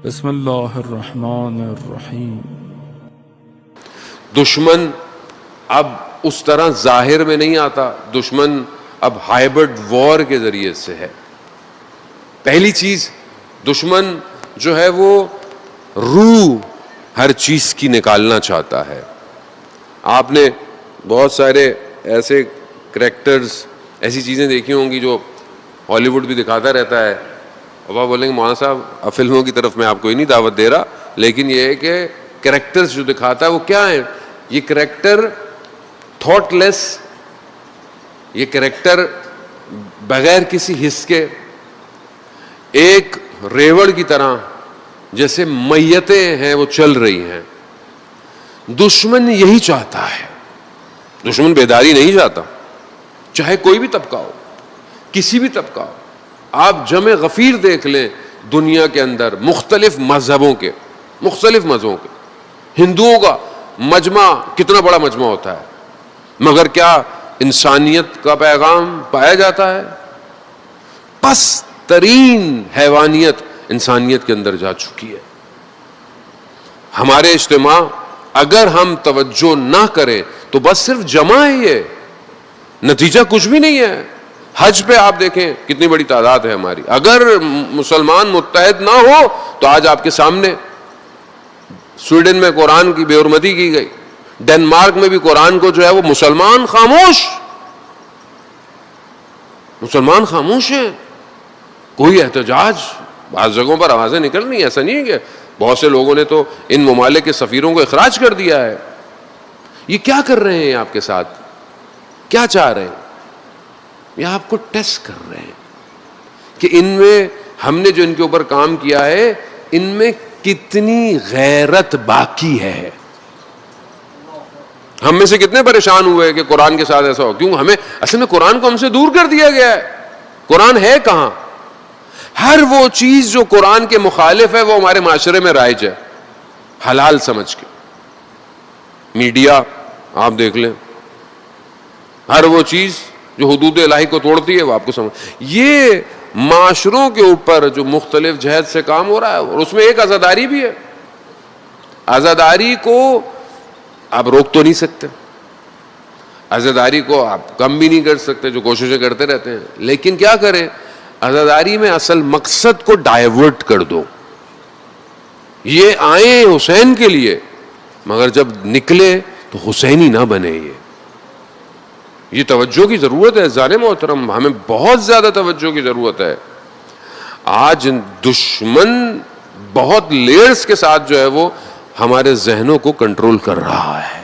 بسم اللہ الرحمن الرحیم۔ دشمن اب اس طرح ظاہر میں نہیں آتا، دشمن اب ہائبرڈ وار کے ذریعے سے ہے۔ پہلی چیز، دشمن جو ہے وہ روح ہر چیز کی نکالنا چاہتا ہے۔ آپ نے بہت سارے ایسے کریکٹرز، ایسی چیزیں دیکھی ہوں گی جو ہالی ووڈ بھی دکھاتا رہتا ہے۔ اب آپ بولیں گے مولانا صاحب اب فلموں کی طرف میں آپ کو ہی نہیں دعوت دے رہا، لیکن یہ ہے کہ کریکٹرز جو دکھاتا ہے وہ کیا ہیں؟ یہ کریکٹر تھاٹ لیس، یہ کریکٹر بغیر کسی حس کے ایک ریوڑ کی طرح جیسے میتیں ہیں وہ چل رہی ہیں۔ دشمن یہی چاہتا ہے، دشمن بیداری نہیں چاہتا، چاہے کوئی بھی طبقہ ہو، کسی بھی طبقہ ہو۔ آپ جمع غفیر دیکھ لیں دنیا کے اندر مختلف مذہبوں کے، ہندوؤں کا مجمع کتنا بڑا مجمع ہوتا ہے، مگر کیا انسانیت کا پیغام پایا جاتا ہے؟ پست ترین حیوانیت انسانیت کے اندر جا چکی ہے۔ ہمارے اجتماع اگر ہم توجہ نہ کریں تو بس صرف جمع ہے، یہ نتیجہ کچھ بھی نہیں ہے۔ حج پہ آپ دیکھیں کتنی بڑی تعداد ہے ہماری، اگر مسلمان متحد نہ ہو تو آج آپ کے سامنے سویڈن میں قرآن کی بے حرمتی کی گئی، ڈنمارک میں بھی قرآن کو جو ہے وہ مسلمان خاموش ہیں، کوئی احتجاج، بعض جگہوں پر آوازیں نکل نہیں، ایسا نہیں ہے کہ بہت سے لوگوں نے تو ان ممالک کے سفیروں کو اخراج کر دیا ہے۔ یہ کیا کر رہے ہیں آپ کے ساتھ؟ کیا چاہ رہے ہیں؟ یہ آپ کو ٹیسٹ کر رہے ہیں کہ ان میں ہم نے جو ان کے اوپر کام کیا ہے ان میں کتنی غیرت باقی ہے۔ ہم میں سے کتنے پریشان ہوئے کہ قرآن کے ساتھ ایسا ہو، کیوں؟ ہمیں اصل میں قرآن کو ہم سے دور کر دیا گیا ہے۔ قرآن ہے کہاں؟ ہر وہ چیز جو قرآن کے مخالف ہے وہ ہمارے معاشرے میں رائج ہے، حلال سمجھ کے۔ میڈیا آپ دیکھ لیں، ہر وہ چیز جو حدود الہی کو توڑتی ہے وہ آپ کو سمجھ۔ یہ معاشروں کے اوپر جو مختلف جہت سے کام ہو رہا ہے، اور اس میں ایک عزاداری بھی ہے۔ عزاداری کو آپ روک تو نہیں سکتے، عزاداری کو آپ کم بھی نہیں کر سکتے، جو کوششیں کرتے رہتے ہیں، لیکن کیا کریں؟ عزاداری میں اصل مقصد کو ڈائیورٹ کر دو۔ یہ آئے حسین کے لیے، مگر جب نکلے تو حسینی نہ بنے۔ یہ توجہ کی ضرورت ہے ذرا محترم، ہمیں بہت زیادہ توجہ کی ضرورت ہے۔ آج دشمن بہت لیئرز کے ساتھ جو ہے وہ ہمارے ذہنوں کو کنٹرول کر رہا ہے،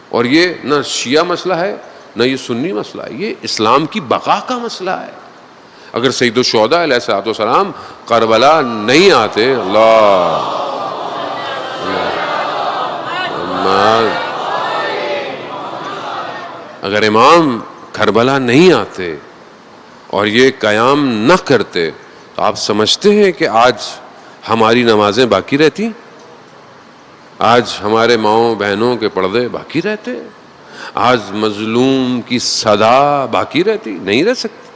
اور یہ نہ شیعہ مسئلہ ہے نہ یہ سنی مسئلہ ہے، یہ اسلام کی بقا کا مسئلہ ہے۔ اگر سید الشہداء علیہ الصلوۃ والسلام کربلا نہیں آتے، اگر امام کربلا نہیں آتے اور یہ قیام نہ کرتے تو آپ سمجھتے ہیں کہ آج ہماری نمازیں باقی رہتی؟ آج ہمارے ماؤں بہنوں کے پردے باقی رہتے؟ آج مظلوم کی صدا باقی رہتی؟ نہیں رہ سکتی۔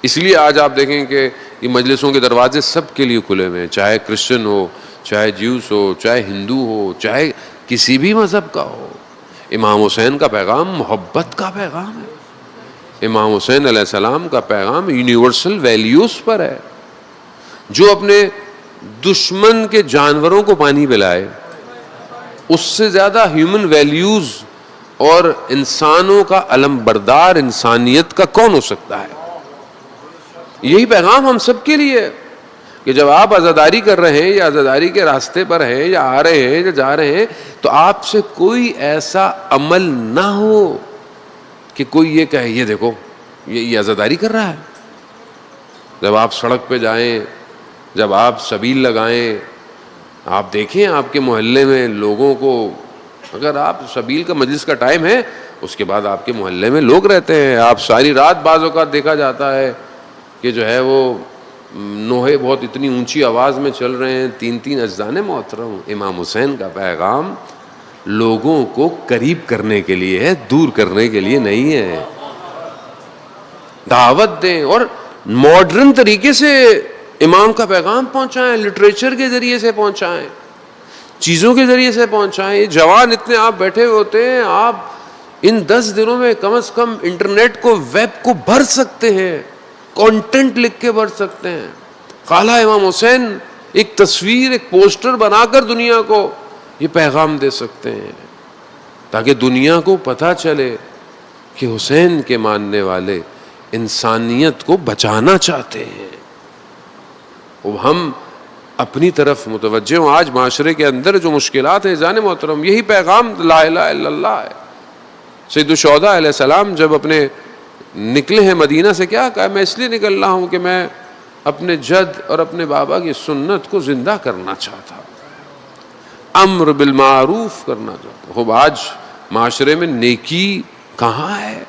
اس لیے آج آپ دیکھیں کہ یہ مجلسوں کے دروازے سب کے لیے کھلے ہوئے ہیں، چاہے کرسچن ہو، چاہے جیوس ہو، چاہے ہندو ہو، چاہے کسی بھی مذہب کا ہو۔ امام حسین کا پیغام محبت کا پیغام ہے۔ امام حسین علیہ السلام کا پیغام یونیورسل ویلیوز پر ہے۔ جو اپنے دشمن کے جانوروں کو پانی پلائے، اس سے زیادہ ہیومن ویلیوز اور انسانوں کا علم بردار انسانیت کا کون ہو سکتا ہے؟ یہی پیغام ہم سب کے لیے ہے کہ جب آپ عزاداری کر رہے ہیں یا عزاداری کے راستے پر ہیں یا آ رہے ہیں یا جا رہے ہیں تو آپ سے کوئی ایسا عمل نہ ہو کہ کوئی یہ کہے یہ دیکھو یہ عزاداری کر رہا ہے۔ جب آپ سڑک پہ جائیں، جب آپ سبیل لگائیں، آپ دیکھیں آپ کے محلے میں لوگوں کو، اگر آپ سبیل کا مجلس کا ٹائم ہے اس کے بعد آپ کے محلے میں لوگ رہتے ہیں، آپ ساری رات بعض اوقات دیکھا جاتا ہے کہ جو ہے وہ نوحے بہت اتنی اونچی آواز میں چل رہے ہیں، تین اذان محترم۔ امام حسین کا پیغام لوگوں کو قریب کرنے کے لیے ہے، دور کرنے کے لیے نہیں ہے۔ دعوت دیں اور ماڈرن طریقے سے امام کا پیغام پہنچائیں، لٹریچر کے ذریعے سے پہنچائیں، چیزوں کے ذریعے سے پہنچائیں. یہ جوان اتنے آپ بیٹھے ہوتے ہیں، آپ ان 10 دنوں میں کم از کم انٹرنیٹ کو، ویب کو بھر سکتے ہیں، کانٹینٹ لکھ کے بھر سکتے ہیں. قالہ امام حسین ایک تصویر، ایک پوسٹر بنا کر دنیا کو یہ پیغام دے سکتے ہیں، تاکہ دنیا کو پتہ چلے کہ حسین کے ماننے والے انسانیت کو بچانا چاہتے ہیں. اب ہم اپنی طرف متوجہ ہوں. آج معاشرے کے اندر جو مشکلات ہیں جان محترم، یہی پیغام لا الہ الا اللہ ہے. سید الشہداء علیہ السلام جب اپنے نکلے ہیں مدینہ سے، کیا کہا؟ میں اس لیے نکل رہا ہوں کہ میں اپنے جد اور اپنے بابا کی سنت کو زندہ کرنا چاہتا ہوں، امر بالمعروف کرنا چاہتا ہوں. آج معاشرے میں نیکی کہاں ہے؟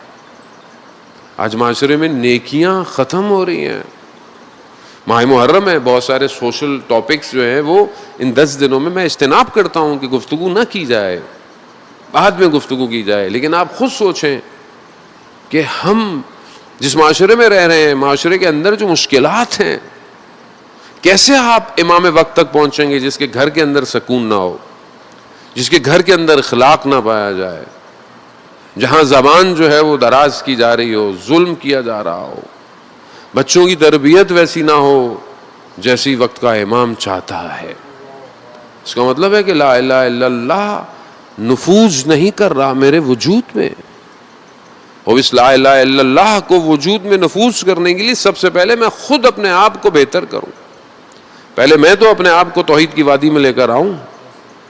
آج معاشرے میں نیکیاں ختم ہو رہی ہیں. ماہ محرم ہے، بہت سارے سوشل ٹاپکس جو ہیں وہ ان 10 دنوں میں اجتناب کرتا ہوں کہ گفتگو نہ کی جائے، بعد میں گفتگو کی جائے. لیکن آپ خود سوچیں کہ ہم جس معاشرے میں رہ رہے ہیں، معاشرے کے اندر جو مشکلات ہیں، کیسے آپ امام وقت تک پہنچیں گے جس کے گھر کے اندر سکون نہ ہو، جس کے گھر کے اندر اخلاق نہ پایا جائے، جہاں زبان جو ہے وہ دراز کی جا رہی ہو، ظلم کیا جا رہا ہو، بچوں کی تربیت ویسی نہ ہو جیسی وقت کا امام چاہتا ہے. اس کا مطلب ہے کہ لا الہ الا اللہ نفوذ نہیں کر رہا میرے وجود میں. اور اس لا الہ الا اللہ کو وجود میں نفوذ کرنے کے لیے سب سے پہلے میں خود اپنے آپ کو بہتر کروں. پہلے میں تو اپنے آپ کو توحید کی وادی میں لے کر آؤں.